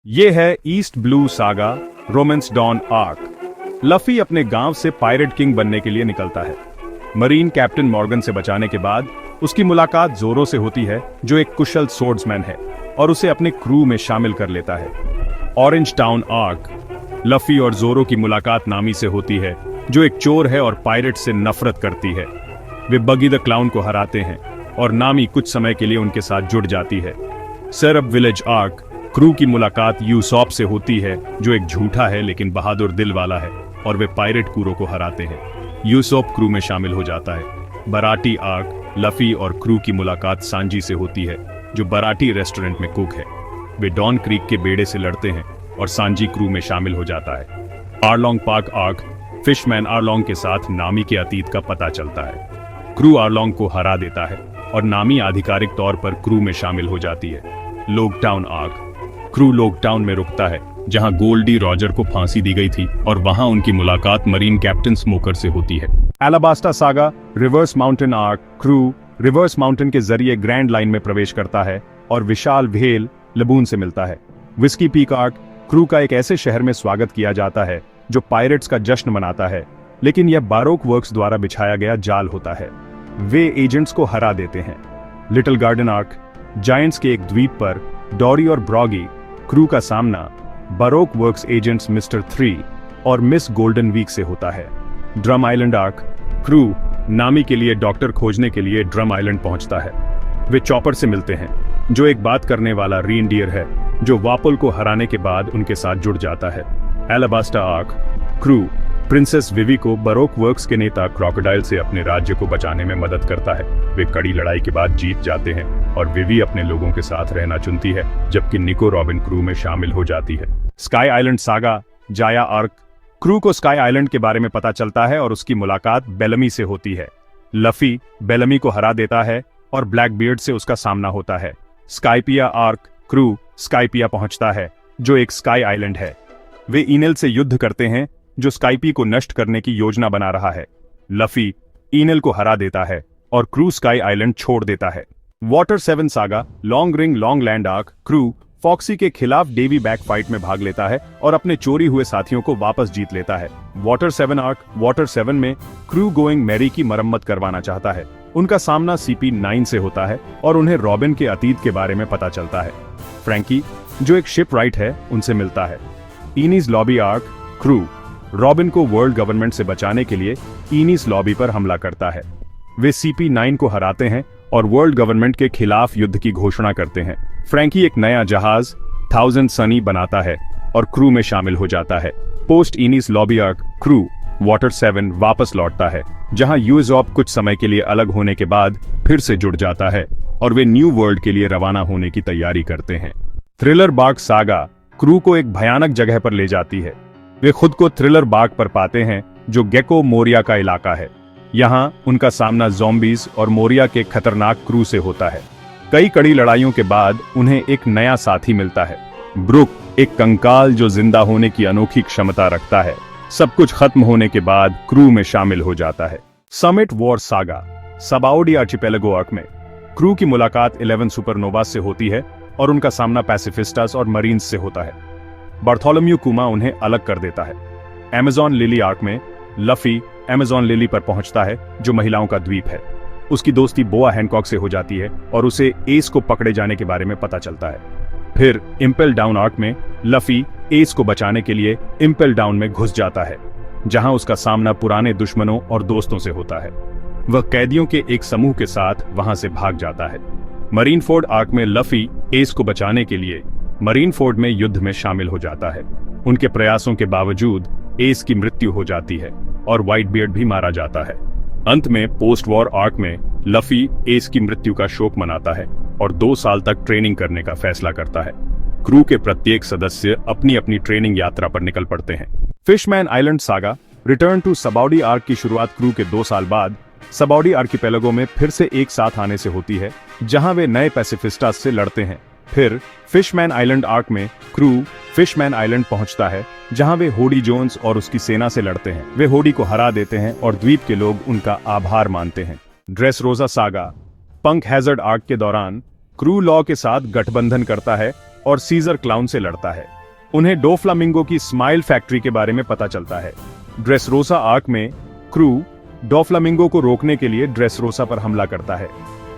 ये है East Blue saga romance dawn arc. Luffy अपने गांव से पायरेट किंग बनने के लिए निकलता है। मरीन कैप्टन मॉर्गन से बचाने के बाद उसकी मुलाकात जोरो से होती है, जो एक कुशल सोर्ड्समैन है और उसे अपने क्रू में शामिल कर लेता है। Orange town arc. लफी और जोरो की मुलाकात नामी से होती है, जो एक चोर है और पायरेट से नफरत करती है। वे बगी द क्लाउन को हराते हैं और नामी कुछ समय के लिए उनके साथ जुड़ जाती है। सरब विलेज आर्क। क्रू की मुलाकात यूसॉप से होती है, जो एक झूठा है लेकिन बहादुर दिल वाला है, और वे पायरेट क्रू को हराते हैं। यूसॉप क्रू में शामिल हो जाता है। बराटी आर्क। लफी और क्रू की मुलाकात सांजी से होती है, जो बराटी रेस्टोरेंट में कुक है। वे डॉन क्रीक के बेड़े से लड़ते हैं और सांजी क्रू में शामिल हो जाता है। आरलोंग पार्क आर्क। फिशमैन आरलोंग के साथ नामी के अतीत का पता चलता है। क्रू आरलोंग को हरा देता है और नामी आधिकारिक तौर पर क्रू में शामिल हो जाती है। लोगटाउन आर्क। क्रू लोगटाउन में रुकता है, जहां गोल्डी रॉजर को फांसी दी गई थी, और वहां उनकी मुलाकात मरीन कैप्टन स्मोकर से होती है। Alabasta saga Reverse Mountain arc. Crew Reverse Mountain के जरिए ग्रैंड लाइन में प्रवेश करता है और विशाल व्हेल लबून से मिलता है। Whisky peak arc. क्रू का एक ऐसे शहर में स्वागत किया जाता है जो पायरेट्स का जश्न मनाता है, लेकिन यह बारोक वर्क्स द्वारा बिछाया गया जाल होता है। वे एजेंट्स को हरा देते हैं। Little garden arc. जायंट्स के एक द्वीप पर डॉरी और ब्रॉगी क्रू का सामना बारोक वर्क्स एजेंट्स मिस्टर 3 और मिस गोल्डन वीक से होता है। Drum island arc. क्रू नामी के लिए डॉक्टर खोजने के लिए ड्रम आइलैंड पहुंचता है। वे चॉपर से मिलते हैं, जो एक बात करने वाला रीनडियर है, जो वापल को हराने के बाद उनके साथ जुड़ जाता है। एलाबास्टा आर्क। क्रू प्रिंसेस विवी को बारोक वर्क्स के नेता क्रोकोडाइल से अपने राज्य को बचाने में मदद करता है। वे कड़ी लड़ाई के बाद जीत जाते हैं और विवी अपने लोगों के साथ रहना चुनती है, जबकि निको रॉबिन क्रू में शामिल हो जाती है। स्काई आइलैंड सागा जाया आर्क। क्रू को स्काई आइलैंड के बारे में पता चलता है और उसकी मुलाकात बेलमी से होती है। लफी बेलमी को हरा देता है और ब्लैकबियर्ड से उसका सामना होता है। स्काइपिया आर्क। क्रू स्काइपिया पहुंचता है, जो एक स्काई आइलैंड है। वे इनेल से युद्ध करते हैं, जो स्काइपी को नष्ट करने की योजना बना रहा है। लफी इनेल को हरा देता है और क्रू स्काई आइलैंड छोड़ देता है। Water 7 saga long ring long land arc. Crew Foxy के खिलाफ डेवी बैक फाइट में भाग लेता है और अपने चोरी हुए साथियों को वापस जीत लेता है। Water 7 arc. वाटर 7 में क्रू गोइंग मैरी की मरम्मत करवाना चाहता है। उनका सामना CP9 से होता है और उन्हें रॉबिन के अतीत के बारे में पता चलता है। फ्रैंकी, जो एक शिप राइट है, उनसे मिलता है। Inez lobby arc. Crew robin को वर्ल्ड गवर्नमेंट से बचाने के लिए इनीस लॉबी पर हमला करता है। वे CP9 को हराते हैं और वर्ल्ड गवर्नमेंट के खिलाफ युद्ध की घोषणा करते हैं। फ्रैंकी एक नया जहाज 1000 सनी बनाता है और क्रू में शामिल हो जाता है। Post Enies Lobby arc. Crew water 7 वापस लौटता है, जहां यूजॉप कुछ समय के लिए अलग होने के बाद फिर से जुड़ जाता है और वे न्यू वर्ल्ड के लिए रवाना होने की तैयारी करते हैं। थ्रिलर बाग सागा क्रू को एक भयानक जगह पर ले जाती है। वे खुद को थ्रिलर बाग पर पाते हैं, जो गेको मोरिया का इलाका है। यहाँ उनका सामना ज़ॉम्बीज और मोरिया के खतरनाक क्रू से होता है। कई कड़ी लड़ाइयों के बाद उन्हें एक नया साथी मिलता है, ब्रुक, एक कंकाल जो जिंदा होने की अनोखी क्षमता रखता है। सब कुछ खत्म होने के बाद क्रू में शामिल हो जाता है। Summit war saga सबाओडी archipelago arc में क्रू की मुलाकात 11 सुपरनोवा से होती है और उनका सामना पैसिफिस्टास और मरीन्स से होता है। बार्थोलोम्यू कुमा उन्हें अलग कर देता है। अमेज़न लिली आर्क में लफी अमेज़न लिली पर पहुंचता है, जो महिलाओं का द्वीप है। उसकी दोस्ती बोआ हैंकॉक से हो जाती है और उसे एस को पकड़े जाने के बारे में पता चलता है। फिर इम्पेल डाउन आर्क में लफी एस को बचाने के लिए इम्पेल डाउन में घुस जाता है, जहां उसका सामना पुराने दुश्मनों और दोस्तों से होता है। वह कैदियों के एक समूह के साथ वहां से भाग जाता है। मरीन फोर्ड आर्क में लफी एस को बचाने के लिए मरीन फोर्ड में युद्ध में शामिल हो जाता है। उनके प्रयासों के बावजूद एस की मृत्यु हो जाती है और व्हाइट बियर्ड भी मारा जाता है। अंत में पोस्ट वॉर आर्क में लफी एस की मृत्यु का शोक मनाता है और 2 साल तक ट्रेनिंग करने का फैसला करता है। क्रू के प्रत्येक सदस्य अपनी अपनी ट्रेनिंग यात्रा पर निकल पड़ते हैं। Fishman Island saga return to Sabaody arc की शुरुआत क्रू के 2 साल बाद सबाउडी आर्किपेलागो में फिर से एक साथ आने से होती है, जहां वे नए पैसिफिस्टास से लड़ते हैं। फिर फिशमैन आइलैंड आर्क में क्रू फिशमैन आइलैंड पहुंचता है, जहां वे होडी जोन्स और उसकी सेना से लड़ते हैं। वे होडी को हरा देते हैं और द्वीप के लोग उनका आभार मानते हैं। ड्रेसरोजा सागा पंक हैजर्ड आर्क के दौरान क्रू लॉ के साथ गठबंधन करता है और सीजर क्लाउन से लड़ता है। उन्हें डोफ्लामिंगो की स्माइल फैक्ट्री के बारे में पता चलता है। ड्रेसरोसा आर्क में क्रू डोफ्लामिंगो को रोकने के लिए ड्रेसरोसा पर हमला करता है।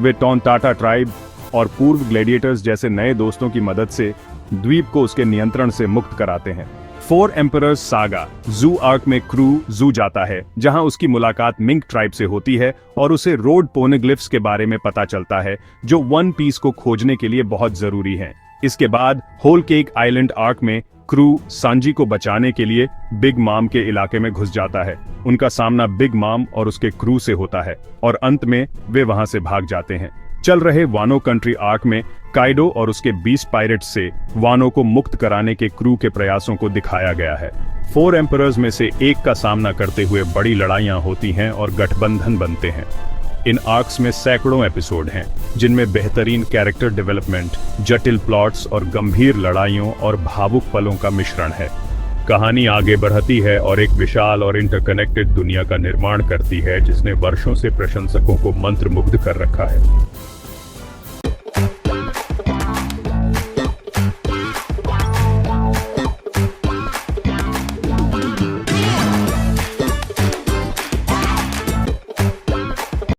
वे टॉनटाटा ट्राइब और पूर्व ग्लैडिएटर्स जैसे नए दोस्तों की मदद से द्वीप को उसके नियंत्रण से मुक्त कराते हैं। 4 एम्परर्स सागा जू आर्क में क्रू जू जाता है, जहां उसकी मुलाकात मिंक ट्राइब से होती है और उसे रोड पोनेग्लिफ्स के बारे में पता चलता है, जो वन पीस को खोजने के लिए बहुत जरूरी हैं। इसके बाद होल केक आइलैंड आर्क में क्रू सांजी को बचाने के लिए बिग माम के इलाके में घुस जाता है। उनका सामना बिग माम और उसके क्रू से होता है और अंत में वे वहां से भाग जाते हैं। चल रहे वानो कंट्री आर्क में काइडो और उसके 20 पायरेट्स से वानो को मुक्त कराने के क्रू के प्रयासों को दिखाया गया है। 4 एम्परर्स में से एक का सामना करते हुए बड़ी लड़ाइयां होती हैं और गठबंधन बनते हैं। इन आर्क्स में सैकड़ों एपिसोड हैं, जिनमें बेहतरीन कैरेक्टर डेवलपमेंट, जटिल प्लॉट्स और गंभीर लड़ाइयों और भावुक पलों का मिश्रण है। कहानी आगे बढ़ती है और एक विशाल और इंटरकनेक्टेड दुनिया का निर्माण करती है, जिसने वर्षों से प्रशंसकों को मंत्रमुग्ध कर रखा है।